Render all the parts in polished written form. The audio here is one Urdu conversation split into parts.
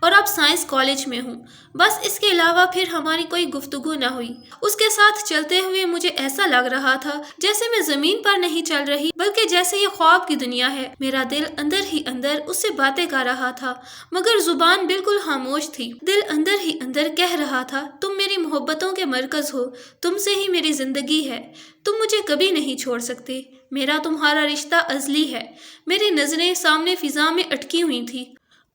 اور اب سائنس کالج میں ہوں۔ بس اس کے علاوہ پھر ہماری کوئی گفتگو نہ ہوئی۔ اس کے ساتھ چلتے ہوئے مجھے ایسا لگ رہا تھا جیسے میں زمین پر نہیں چل رہی بلکہ جیسے یہ خواب کی دنیا ہے۔ میرا دل اندر ہی اندر اس سے باتیں کر رہا تھا مگر زبان بالکل خاموش تھی۔ دل اندر ہی اندر کہہ رہا تھا تم میری محبتوں کے مرکز ہو، تم سے ہی میری زندگی ہے، تم مجھے کبھی نہیں چھوڑ سکتے، میرا تمہارا رشتہ ازلی ہے۔ میری نظریں سامنے فضا میں اٹکی ہوئی تھی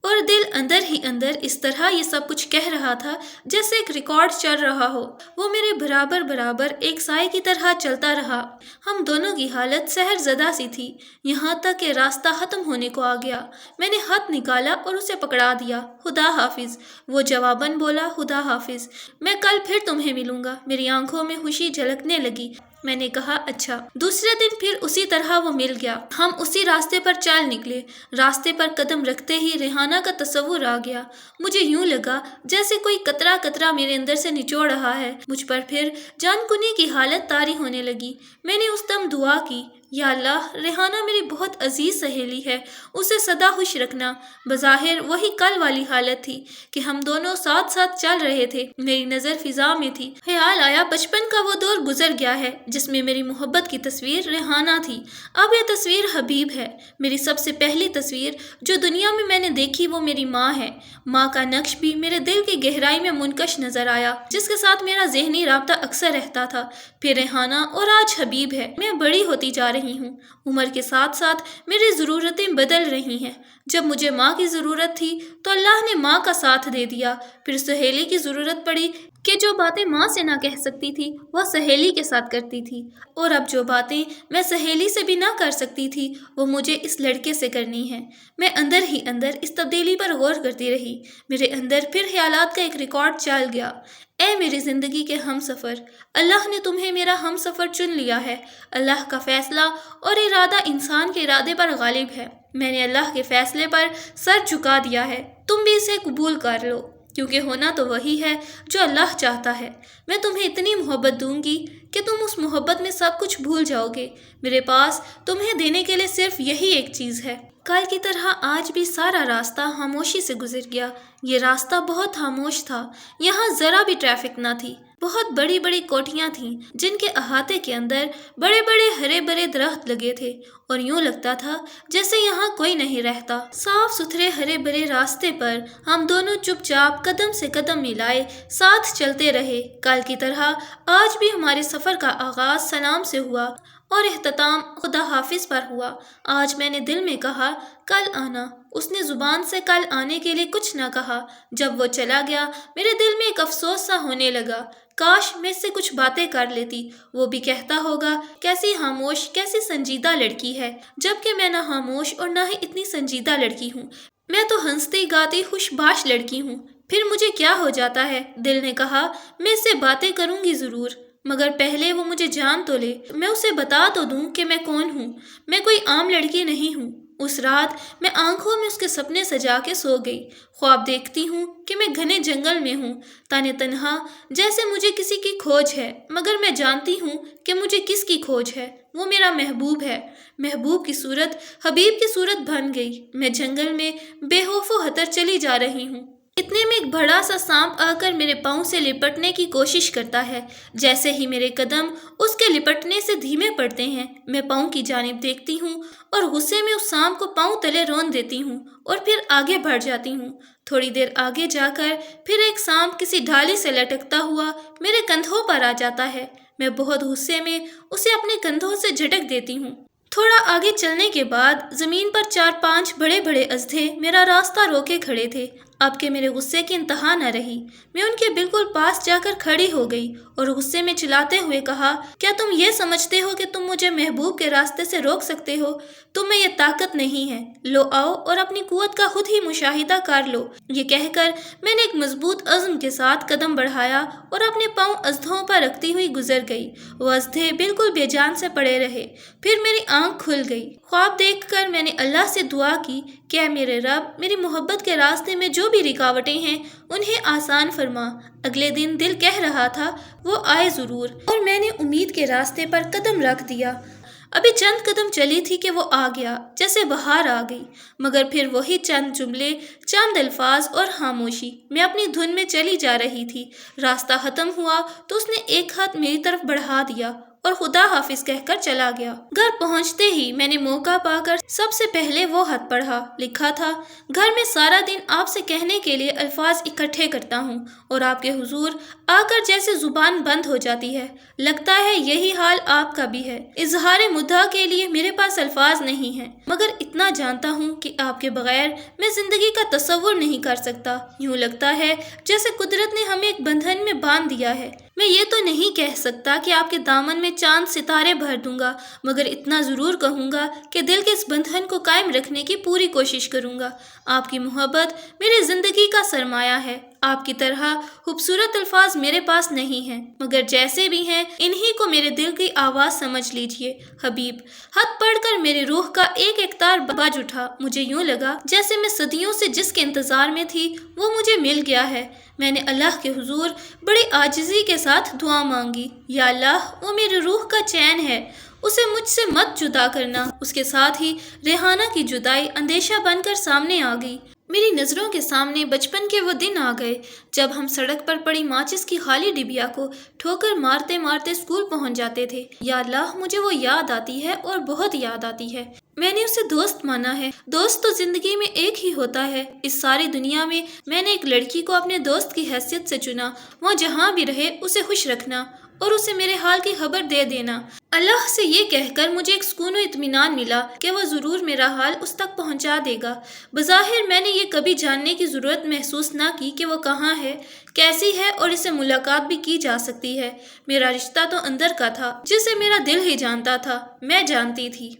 اور دل اندر ہی اندر اس طرح یہ سب کچھ کہہ رہا تھا جیسے ایک ریکارڈ چل رہا ہو۔ وہ میرے برابر برابر ایک سائے کی طرح چلتا رہا۔ ہم دونوں کی حالت سحر زدہ سی تھی، یہاں تک کہ راستہ ختم ہونے کو آ گیا۔ میں نے ہاتھ نکالا اور اسے پکڑا دیا۔ خدا حافظ، وہ جواباً بولا، خدا حافظ، میں کل پھر تمہیں ملوں گا۔ میری آنکھوں میں خوشی جھلکنے لگی۔ میں نے کہا اچھا۔ دوسرے دن پھر اسی طرح وہ مل گیا۔ ہم اسی راستے پر چل نکلے۔ راستے پر قدم رکھتے ہی ریحانہ کا تصور آ گیا۔ مجھے یوں لگا جیسے کوئی قطرہ قطرہ میرے اندر سے نچوڑ رہا ہے۔ مجھ پر پھر جان کنی کی حالت طاری ہونے لگی۔ میں نے اس دم دعا کی، یا اللہ، ریحانہ میری بہت عزیز سہیلی ہے، اسے سدا خوش رکھنا۔ بظاہر وہی کل والی حالت تھی کہ ہم دونوں ساتھ ساتھ چل رہے تھے۔ میری نظر فضا میں تھی۔ خیال آیا بچپن کا وہ دور گزر گیا ہے جس میں میری محبت کی تصویر ریحانہ تھی، اب یہ تصویر حبیب ہے۔ میری سب سے پہلی تصویر جو دنیا میں نے دیکھی وہ میری ماں ہے۔ ماں کا نقش بھی میرے دل کی گہرائی میں منکش نظر آیا، جس کے ساتھ میرا ذہنی رابطہ اکثر رہتا تھا۔ پھر ریحانہ اور آج حبیب ہے۔ میں بڑی ہوتی جا رہی ہوں، عمر کے ساتھ ساتھ میری ضرورتیں بدل رہی ہیں۔ جب مجھے ماں کی ضرورت تھی تو اللہ نے ماں کا ساتھ دے دیا، پھر سہیلی کی ضرورت پڑی کہ جو باتیں ماں سے نہ کہہ سکتی تھی وہ سہیلی کے ساتھ کرتی تھی، اور اب جو باتیں میں سہیلی سے بھی نہ کر سکتی تھی وہ مجھے اس لڑکے سے کرنی ہے۔ میں اندر ہی اندر اس تبدیلی پر غور کرتی رہی۔ میرے اندر پھر خیالات کا ایک ریکارڈ چل گیا۔ اے میری زندگی کے ہم سفر، اللہ نے تمہیں میرا ہم سفر چن لیا ہے۔ اللہ کا فیصلہ اور ارادہ انسان کے ارادے پر غالب ہے۔ میں نے اللہ کے فیصلے پر سر جھکا دیا ہے، تم بھی اسے قبول کر لو، کیونکہ ہونا تو وہی ہے جو اللہ چاہتا ہے۔ میں تمہیں اتنی محبت دوں گی کہ تم اس محبت میں سب کچھ بھول جاؤ گے۔ میرے پاس تمہیں دینے کے لیے صرف یہی ایک چیز ہے۔ کل کی طرح آج بھی سارا راستہ خاموشی سے گزر گیا۔ یہ راستہ بہت خاموش تھا، یہاں ذرا بھی ٹریفک نہ تھی۔ بہت بڑی بڑی کوٹھیاں تھیں جن کے احاطے کے اندر بڑے بڑے ہرے بھرے درخت لگے تھے، اور یوں لگتا تھا جیسے یہاں کوئی نہیں رہتا۔ صاف ستھرے ہرے بھرے راستے پر ہم دونوں چپ چاپ قدم سے قدم ملائے ساتھ چلتے رہے۔ کل کی طرح آج بھی ہمارے سفر کا آغاز سلام سے ہوا اور اختتام خدا حافظ پر ہوا۔ آج میں نے دل میں کہا کل آنا، اس نے زبان سے کل آنے کے لیے کچھ نہ کہا۔ جب وہ چلا گیا میرے دل میں ایک افسوس سا ہونے لگا، کاش میں اس سے کچھ باتیں کر لیتی، وہ بھی کہتا ہوگا کیسی خاموش کیسی سنجیدہ لڑکی ہے، جبکہ میں نہ خاموش اور نہ ہی اتنی سنجیدہ لڑکی ہوں، میں تو ہنستی گاتی خوش باش لڑکی ہوں۔ پھر مجھے کیا ہو جاتا ہے؟ دل نے کہا میں اس سے باتیں کروں گی ضرور، مگر پہلے وہ مجھے جان تو لے، میں اسے بتا تو دوں کہ میں کون ہوں، میں کوئی عام لڑکی نہیں ہوں۔ اس رات میں آنکھوں میں اس کے سپنے سجا کے سو گئی، خواب دیکھتی ہوں کہ میں گھنے جنگل میں ہوں، تانے تنہا، جیسے مجھے کسی کی کھوج ہے، مگر میں جانتی ہوں کہ مجھے کس کی کھوج ہے، وہ میرا محبوب ہے۔ محبوب کی صورت حبیب کی صورت بن گئی۔ میں جنگل میں بے خوف و خطر چلی جا رہی ہوں۔ اتنے میں ایک بڑا سا سانپ آ کر میرے پاؤں سے لپٹنے کی کوشش کرتا ہے۔ جیسے ہی میرے قدم اس کے لپٹنے سے دھیمے پڑتے ہیں، میں پاؤں کی جانب دیکھتی ہوں اور غصے میں اس سانپ کو پاؤں تلے رون دیتی ہوں اور پھر آگے بڑھ جاتی ہوں۔ تھوڑی دیر آگے جا کر پھر ایک سانپ کسی ڈھالی سے لٹکتا ہوا میرے کندھوں پر آ جاتا ہے۔ میں بہت غصے میں اسے اپنے کندھوں سے جھٹک دیتی ہوں۔ تھوڑا آگے چلنے کے بعد زمین پر 4-5 بڑے بڑے اژدھے میرا راستہ روکے کھڑے تھے۔ اب کہ میرے غصے کی انتہا نہ رہی، میں ان کے بالکل پاس جا کر کھڑی ہو گئی اور غصے میں چلاتے ہوئے کہا کیا تم یہ سمجھتے ہو کہ تم مجھے محبوب کے راستے سے روک سکتے ہو؟ تم میں یہ طاقت نہیں ہے، لو آؤ اور اپنی قوت کا خود ہی مشاہدہ کر لو۔ یہ کہہ کر میں نے ایک مضبوط عزم کے ساتھ قدم بڑھایا اور اپنے پاؤں اژدھوں پر رکھتی ہوئی گزر گئی۔ وہ اژدھے بالکل بے جان سے پڑے رہے۔ پھر میری آنکھ کھل گئی۔ خواب دیکھ کر میں نے اللہ سے دعا کی کہ اے میرے رب، میری محبت کے راستے میں جو بھی رکاوٹیں ہیں انہیں آسان فرما۔ اگلے دن دل کہہ رہا تھا وہ آئے ضرور، اور میں نے امید کے راستے پر قدم رکھ دیا۔ ابھی چند قدم چلی تھی کہ وہ آ گیا، جیسے بہار آ گئی، مگر پھر وہی چند جملے، چند الفاظ اور خاموشی۔ میں اپنی دھن میں چلی جا رہی تھی۔ راستہ ختم ہوا تو اس نے ایک ہاتھ میری طرف بڑھا دیا اور خدا حافظ کہہ کر چلا گیا۔ گھر پہنچتے ہی میں نے موقع پا کر سب سے پہلے وہ خط پڑھا۔ لکھا تھا، گھر میں سارا دن آپ سے کہنے کے لیے الفاظ اکٹھے کرتا ہوں اور آپ کے حضور آ کر جیسے زبان بند ہو جاتی ہے۔ لگتا ہے یہی حال آپ کا بھی ہے۔ اظہار مدعا کے لیے میرے پاس الفاظ نہیں ہیں، مگر اتنا جانتا ہوں کہ آپ کے بغیر میں زندگی کا تصور نہیں کر سکتا۔ یوں لگتا ہے جیسے قدرت نے ہمیں ایک بندھن میں باندھ دیا ہے۔ میں یہ تو نہیں کہہ سکتا کہ آپ کے دامن میں چاند ستارے بھر دوں گا، مگر اتنا ضرور کہوں گا کہ دل کے اس بندھن کو قائم رکھنے کی پوری کوشش کروں گا۔ آپ کی محبت میری زندگی کا سرمایہ ہے۔ آپ کی طرح خوبصورت الفاظ میرے پاس نہیں ہیں، مگر جیسے بھی ہیں انہی کو میرے دل کی آواز سمجھ لیجئے۔ حبیب۔ خط پڑھ کر میرے روح کا ایک ایک تار بج اٹھا۔ مجھے یوں لگا جیسے میں صدیوں سے جس کے انتظار میں تھی وہ مجھے مل گیا ہے۔ میں نے اللہ کے حضور بڑی عاجزی کے ساتھ دعا مانگی، یا اللہ، وہ میری روح کا چین ہے، اسے مجھ سے مت جدا کرنا۔ اس کے ساتھ ہی ریحانہ کی جدائی اندیشہ بن کر سامنے آ گئی۔ میری نظروں کے سامنے بچپن کے وہ دن آ گئے جب ہم سڑک پر پڑی ماچس کی خالی ڈبیا کو ٹھوکر مارتے مارتے اسکول پہنچ جاتے تھے۔ یا اللہ، مجھے وہ یاد آتی ہے اور بہت یاد آتی ہے۔ میں نے اسے دوست مانا ہے۔ دوست تو زندگی میں ایک ہی ہوتا ہے۔ اس ساری دنیا میں نے ایک لڑکی کو اپنے دوست کی حیثیت سے چنا۔ وہ جہاں بھی رہے اسے خوش رکھنا اور اسے میرے حال کی خبر دے دینا۔ اللہ سے یہ کہہ کر مجھے ایک سکون و اطمینان ملا کہ وہ ضرور میرا حال اس تک پہنچا دے گا۔ بظاہر میں نے یہ کبھی جاننے کی ضرورت محسوس نہ کی کہ وہ کہاں ہے، کیسی ہے اور اسے ملاقات بھی کی جا سکتی ہے۔ میرا رشتہ تو اندر کا تھا، جسے میرا دل ہی جانتا تھا، میں جانتی تھی۔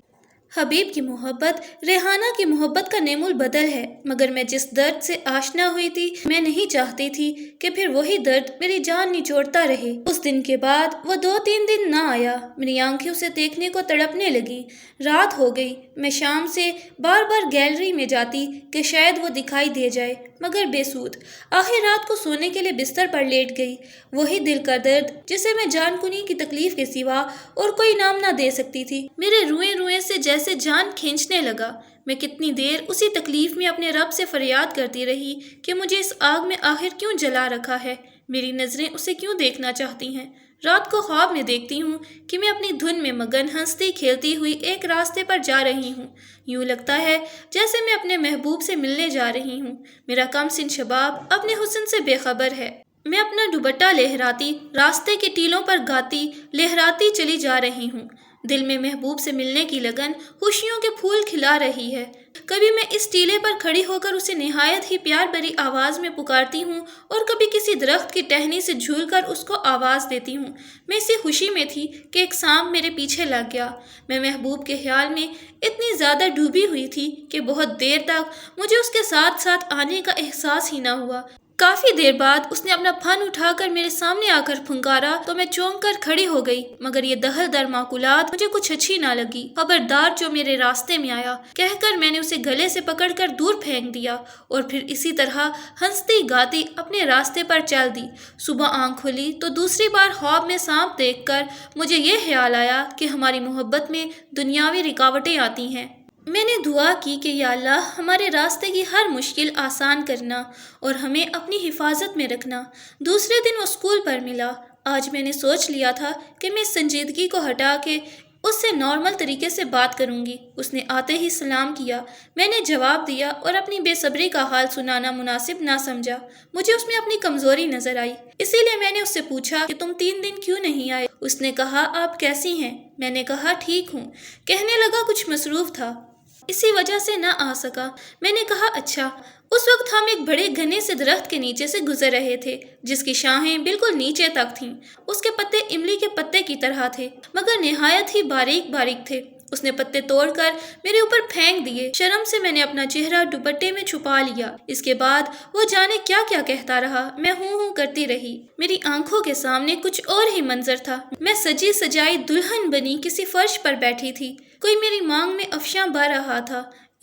حبیب کی محبت ریحانہ کی محبت کا نعم البدل ہے، مگر میں جس درد سے آشنا ہوئی تھی میں نہیں چاہتی تھی کہ پھر وہی درد میری جان نچوڑتا رہے۔ اس دن کے بعد وہ 2-3 دن نہ آیا۔ میری آنکھیں اسے دیکھنے کو تڑپنے لگیں۔ رات ہو گئی۔ میں شام سے بار بار گیلری میں جاتی کہ شاید وہ دکھائی دے جائے، مگر بے سود۔ آخر رات کو سونے کے لیے بستر پر لیٹ گئی۔ وہی دل کا درد جسے میں جان کنی کی تکلیف کے سوا اور کوئی نام نہ دے سکتی تھی، میرے روئیں روئیں سے جیسے جان کھینچنے لگا۔ میں کتنی دیر اسی تکلیف میں اپنے رب سے فریاد کرتی رہی کہ مجھے اس آگ میں آخر کیوں جلا رکھا ہے، میری نظریں اسے کیوں دیکھنا چاہتی ہیں۔ رات کو خواب میں دیکھتی ہوں کہ میں اپنی دھن میں مگن ہنستی کھیلتی ہوئی ایک راستے پر جا رہی ہوں۔ یوں لگتا ہے جیسے میں اپنے محبوب سے ملنے جا رہی ہوں۔ میرا کم سن شباب اپنے حسن سے بے خبر ہے۔ میں اپنا دوپٹہ لہراتی راستے کے ٹیلوں پر گاتی لہراتی چلی جا رہی ہوں۔ دل میں محبوب سے ملنے کی لگن خوشیوں کے پھول کھلا رہی ہے۔ کبھی میں اس ٹیلے پر کھڑی ہو کر اسے نہایت ہی پیار بھری آواز میں پکارتی ہوں اور کبھی کسی درخت کی ٹہنی سے جھول کر اس کو آواز دیتی ہوں۔ میں اسی خوشی میں تھی کہ ایک سانپ میرے پیچھے لگ گیا۔ میں محبوب کے خیال میں اتنی زیادہ ڈوبی ہوئی تھی کہ بہت دیر تک مجھے اس کے ساتھ ساتھ آنے کا احساس ہی نہ ہوا۔ کافی دیر بعد اس نے اپنا پھن اٹھا کر میرے سامنے آ کر پھنکارا تو میں چونک کر کھڑی ہو گئی، مگر یہ دہل در معقولات مجھے کچھ اچھی نہ لگی۔ خبردار جو میرے راستے میں آیا، کہہ کر میں نے اسے گلے سے پکڑ کر دور پھینک دیا اور پھر اسی طرح ہنستی گاتی اپنے راستے پر چل دی۔ صبح آنکھ کھلی تو دوسری بار خواب میں سانپ دیکھ کر مجھے یہ خیال آیا کہ ہماری محبت میں دنیاوی رکاوٹیں آتی ہیں۔ میں نے دعا کی کہ یا اللہ، ہمارے راستے کی ہر مشکل آسان کرنا اور ہمیں اپنی حفاظت میں رکھنا۔ دوسرے دن وہ اسکول پر ملا۔ آج میں نے سوچ لیا تھا کہ میں اس سنجیدگی کو ہٹا کے اس سے نارمل طریقے سے بات کروں گی۔ اس نے آتے ہی سلام کیا۔ میں نے جواب دیا اور اپنی بے صبری کا حال سنانا مناسب نہ سمجھا۔ مجھے اس میں اپنی کمزوری نظر آئی، اسی لیے میں نے اس سے پوچھا کہ تم 3 دن کیوں نہیں آئے؟ اس نے کہا آپ کیسی ہیں؟ میں نے کہا ٹھیک ہوں۔ کہنے لگا کچھ مصروف تھا، اسی وجہ سے نہ آ سکا۔ میں نے کہا اچھا۔ اس وقت ہم ایک بڑے گھنے سے درخت کے نیچے سے گزر رہے تھے جس کی شاخیں بالکل نیچے تک تھیں۔ اس کے پتے املی کے پتے کی طرح تھے مگر نہایت ہی باریک باریک تھے۔ اس نے پتے توڑ کر میرے اوپر پھینک دیے۔ شرم سے میں نے اپنا چہرہ دوپٹے میں چھپا لیا۔ اس کے بعد وہ جانے کیا کیا کہتا رہا، میں ہوں کرتی رہی۔ میری آنکھوں کے سامنے کچھ اور ہی منظر تھا۔ میں سجی سجائی دلہن بنی کسی فرش پر بیٹھی تھی، کوئی میری مانگ میں افشاں بہ رہا تھا۔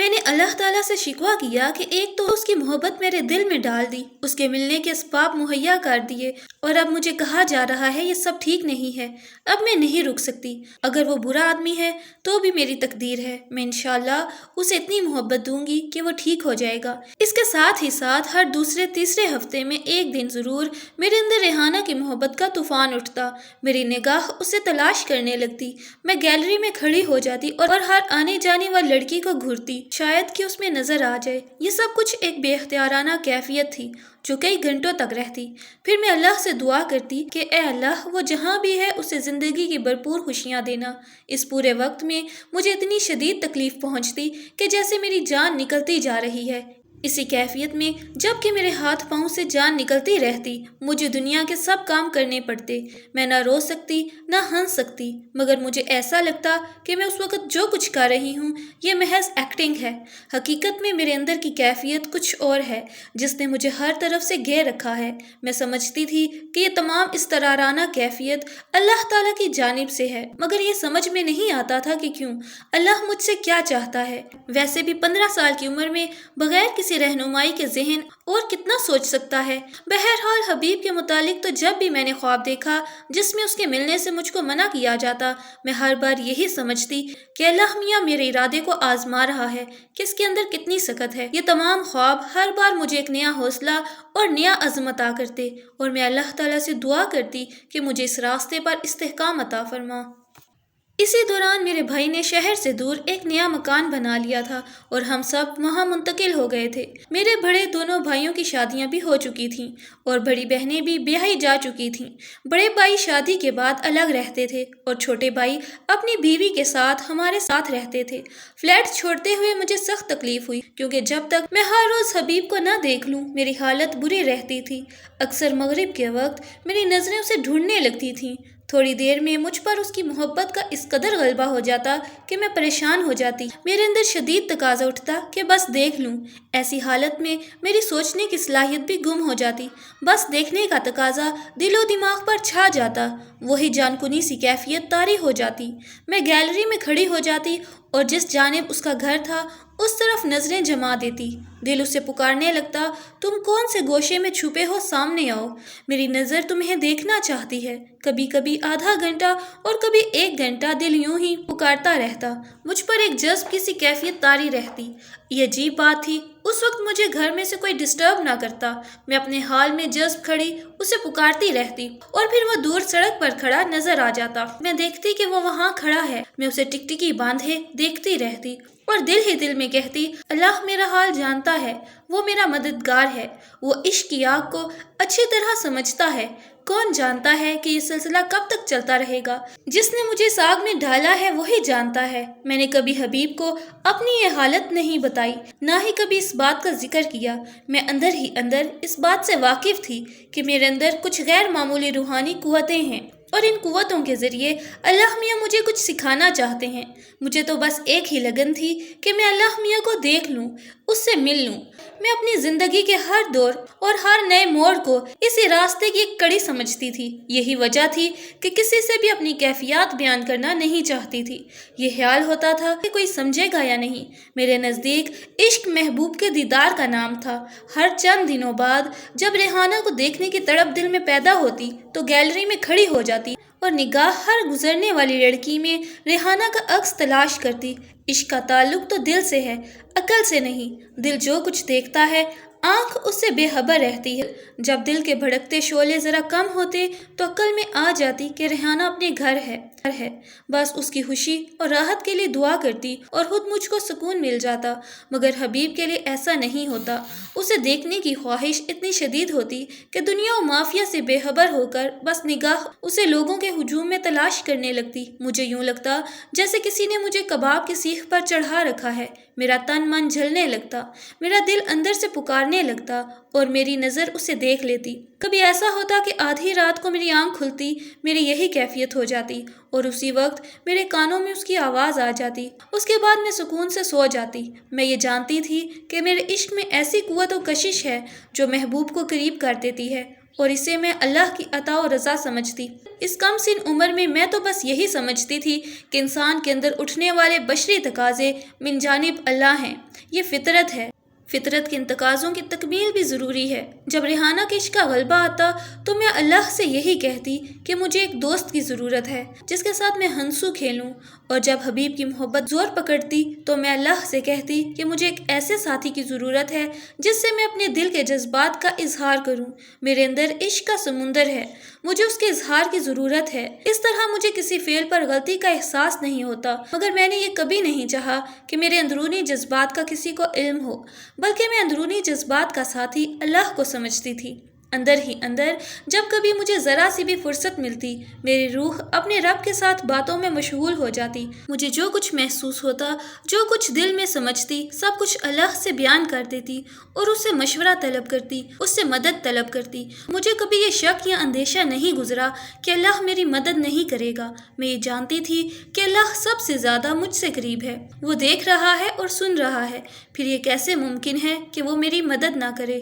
میں نے اللہ تعالیٰ سے شکوہ کیا کہ ایک تو اس کی محبت میرے دل میں ڈال دی، اس کے ملنے کے اسباب مہیا کر دیے، اور اب مجھے کہا جا رہا ہے یہ سب ٹھیک نہیں ہے۔ اب میں نہیں رک سکتی۔ اگر وہ برا آدمی ہے تو بھی میری تقدیر ہے، میں انشاءاللہ اسے اتنی محبت دوں گی کہ وہ ٹھیک ہو جائے گا۔ اس کے ساتھ ہی ساتھ ہر دوسرے تیسرے ہفتے میں ایک دن ضرور میرے اندر ریحانہ کی محبت کا طوفان اٹھتا، میری نگاہ اسے تلاش کرنے لگتی، میں گیلری میں کھڑی ہو جاتی اور ہر آنے جانے والی لڑکی کو گھورتی، شاید کہ اس میں نظر آ جائے۔ یہ سب کچھ ایک بے اختیارانہ کیفیت تھی جو کئی گھنٹوں تک رہتی۔ پھر میں اللہ سے دعا کرتی کہ اے اللہ، وہ جہاں بھی ہے اسے زندگی کی بھرپور خوشیاں دینا۔ اس پورے وقت میں مجھے اتنی شدید تکلیف پہنچتی کہ جیسے میری جان نکلتی جا رہی ہے۔ اسی کیفیت میں جب کہ میرے ہاتھ پاؤں سے جان نکلتی رہتی، مجھے دنیا کے سب کام کرنے پڑتے۔ میں نہ رو سکتی نہ ہنس سکتی، مگر مجھے ایسا لگتا کہ میں اس وقت جو کچھ کر رہی ہوں یہ محض ایکٹنگ ہے۔ حقیقت میں میرے اندر کی کیفیت کچھ اور ہے جس نے مجھے ہر طرف سے گھیر رکھا ہے۔ میں سمجھتی تھی کہ یہ تمام اضطرارانہ کیفیت اللہ تعالیٰ کی جانب سے ہے، مگر یہ سمجھ میں نہیں آتا تھا کہ کیوں، اللہ مجھ سے کیا چاہتا ہے۔ ویسے بھی 15 سال کی عمر میں بغیر کسی رہنمائی کے ذہن اور کتنا سوچ سکتا ہے۔ بہرحال حبیب کے متعلق تو جب بھی میں نے خواب دیکھا جس میں اس کے ملنے سے مجھ کو منع کیا جاتا، میں ہر بار یہی سمجھتی کہ اللہ میاں میرے ارادے کو آزما رہا ہے کہ اس کے اندر کتنی سخت ہے۔ یہ تمام خواب ہر بار مجھے ایک نیا حوصلہ اور نیا عزم عطا کرتے، اور میں اللہ تعالیٰ سے دعا کرتی کہ مجھے اس راستے پر استحکام عطا فرما۔ اسی دوران میرے بھائی نے شہر سے دور ایک نیا مکان بنا لیا تھا اور ہم سب وہاں منتقل ہو گئے تھے۔ میرے بڑے دونوں بھائیوں کی شادیاں بھی ہو چکی تھیں اور بڑی بہنیں بھی بیاہی جا چکی تھیں۔ بڑے بھائی شادی کے بعد الگ رہتے تھے اور چھوٹے بھائی اپنی بیوی کے ساتھ ہمارے ساتھ رہتے تھے۔ فلیٹ چھوڑتے ہوئے مجھے سخت تکلیف ہوئی کیونکہ جب تک میں ہر روز حبیب کو نہ دیکھ لوں میری حالت بری رہتی تھی۔ اکثر مغرب کے وقت میری نظریں اسے ڈھونڈنے لگتی تھیں۔ تھوڑی دیر میں مجھ پر اس کی محبت کا اس قدر غلبہ ہو جاتا کہ میں پریشان ہو جاتی۔ میرے اندر شدید تقاضا اٹھتا کہ بس دیکھ لوں۔ ایسی حالت میں میری سوچنے کی صلاحیت بھی گم ہو جاتی۔ بس دیکھنے کا تقاضا دل و دماغ پر چھا جاتا، وہی جان کنی سی کیفیت طاری ہو جاتی۔ میں گیلری میں کھڑی ہو جاتی اور جس جانب اس کا گھر تھا اس طرف نظریں جما دیتی۔ دل اسے پکارنے لگتا، تم کون سے گوشے میں چھپے ہو، سامنے آؤ، میری نظر تمہیں دیکھنا چاہتی ہے۔ کبھی کبھی آدھا گھنٹہ اور کبھی 1 گھنٹہ دل یوں ہی پکارتا رہتا، مجھ پر ایک جذب کی سی کیفیت طاری رہتی۔ یہ عجیب بات تھی، اس وقت مجھے گھر میں سے کوئی ڈسٹرب نہ کرتا، میں اپنے حال میں جذب کھڑی اسے پکارتی رہتی اور پھر وہ دور سڑک پر کھڑا نظر آ جاتا۔ میں دیکھتی کہ وہ وہاں کھڑا ہے، میں اسے ٹکٹکی باندھے دیکھتی رہتی اور دل ہی دل میں کہتی، اللہ میرا حال جانتا ہے، وہ میرا مددگار ہے، وہ عشق کی آگ کو اچھی طرح سمجھتا ہے۔ کون جانتا ہے کہ یہ سلسلہ کب تک چلتا رہے گا؟ جس نے مجھے اس آگ میں ڈالا ہے وہی جانتا ہے۔ میں نے کبھی حبیب کو اپنی یہ حالت نہیں بتائی، نہ ہی کبھی اس بات کا ذکر کیا۔ میں اندر ہی اندر اس بات سے واقف تھی کہ میرے اندر کچھ غیر معمولی روحانی قوتیں ہیں اور ان قوتوں کے ذریعے اللہ میاں مجھے کچھ سکھانا چاہتے ہیں۔ مجھے تو بس ایک ہی لگن تھی کہ میں اللہ میاں کو دیکھ لوں، اس سے مل لوں۔ میں اپنی زندگی کے ہر دور اور ہر نئے موڑ کو اسی راستے کی ایک کڑی سمجھتی تھی۔ یہی وجہ تھی کہ کسی سے بھی اپنی کیفیات بیان کرنا نہیں چاہتی تھی۔ یہ خیال ہوتا تھا کہ کوئی سمجھے گا یا نہیں۔ میرے نزدیک عشق محبوب کے دیدار کا نام تھا۔ ہر چند دنوں بعد جب ریحانہ کو دیکھنے کی تڑپ دل میں پیدا ہوتی تو گیلری میں کھڑی ہو جاتی اور نگاہ ہر گزرنے والی لڑکی میں ریحانہ کا عکس تلاش کرتی۔ عشق کا تعلق تو دل سے ہے، عقل سے نہیں۔ دل جو کچھ دیکھتا ہے آنکھ اس سے بے خبر رہتی ہے۔ جب دل کے بھڑکتے شعلے ذرا کم ہوتے تو عقل میں آ جاتی کہ ریحانہ اپنے گھر ہے۔ بس اس کی خوشی اور راحت کے لیے دعا کرتی اور خود مجھ کو سکون مل جاتا، مگر حبیب کے لیے ایسا نہیں ہوتا۔ اسے دیکھنے کی خواہش اتنی شدید ہوتی کہ دنیا و مافیا سے بے خبر ہو کر بس نگاہ اسے لوگوں کے ہجوم میں تلاش کرنے لگتی۔ مجھے یوں لگتا جیسے کسی نے مجھے کباب کی سیخ پر چڑھا رکھا ہے۔ میرا تن من جلنے لگتا، میرا دل اندر سے پکارنے لگتا اور میری نظر اسے دیکھ لیتی۔ کبھی ایسا ہوتا کہ آدھی رات کو میری آنکھ کھلتی، میری یہی کیفیت ہو جاتی اور اسی وقت میرے کانوں میں اس کی آواز آ جاتی۔ اس کے بعد میں سکون سے سو جاتی۔ میں یہ جانتی تھی کہ میرے عشق میں ایسی قوت و کشش ہے جو محبوب کو قریب کر دیتی ہے اور اسے میں اللہ کی عطا و رضا سمجھتی۔ اس کم سن عمر میں تو بس یہی سمجھتی تھی کہ انسان کے اندر اٹھنے والے بشری تقاضے من جانب اللہ ہیں، یہ فطرت ہے۔ فطرت کے ان تقاضوں کی تکمیل بھی ضروری ہے۔ جب ریحانہ کے عشق کا غلبہ آتا تو میں اللہ سے یہی کہتی کہ مجھے ایک دوست کی ضرورت ہے جس کے ساتھ میں ہنسوں کھیلوں، اور جب حبیب کی محبت زور پکڑتی تو میں اللہ سے کہتی کہ مجھے ایک ایسے ساتھی کی ضرورت ہے جس سے میں اپنے دل کے جذبات کا اظہار کروں۔ میرے اندر عشق کا سمندر ہے، مجھے اس کے اظہار کی ضرورت ہے۔ اس طرح مجھے کسی فعل پر غلطی کا احساس نہیں ہوتا، مگر میں نے یہ کبھی نہیں چاہا کہ میرے اندرونی جذبات کا کسی کو علم ہو، بلکہ میں اندرونی جذبات کا ساتھی اللہ کو سمجھتی تھی۔ اندر ہی اندر جب کبھی مجھے ذرا سی بھی فرصت ملتی، میری روح اپنے رب کے ساتھ باتوں میں مشغول ہو جاتی۔ مجھے جو کچھ محسوس ہوتا، جو کچھ دل میں سمجھتی، سب کچھ اللہ سے بیان کر دیتی اور اس سے مشورہ طلب کرتی، اس سے مدد طلب کرتی۔ مجھے کبھی یہ شک یا اندیشہ نہیں گزرا کہ اللہ میری مدد نہیں کرے گا۔ میں یہ جانتی تھی کہ اللہ سب سے زیادہ مجھ سے قریب ہے، وہ دیکھ رہا ہے اور سن رہا ہے، پھر یہ کیسے ممکن ہے کہ وہ میری مدد نہ کرے۔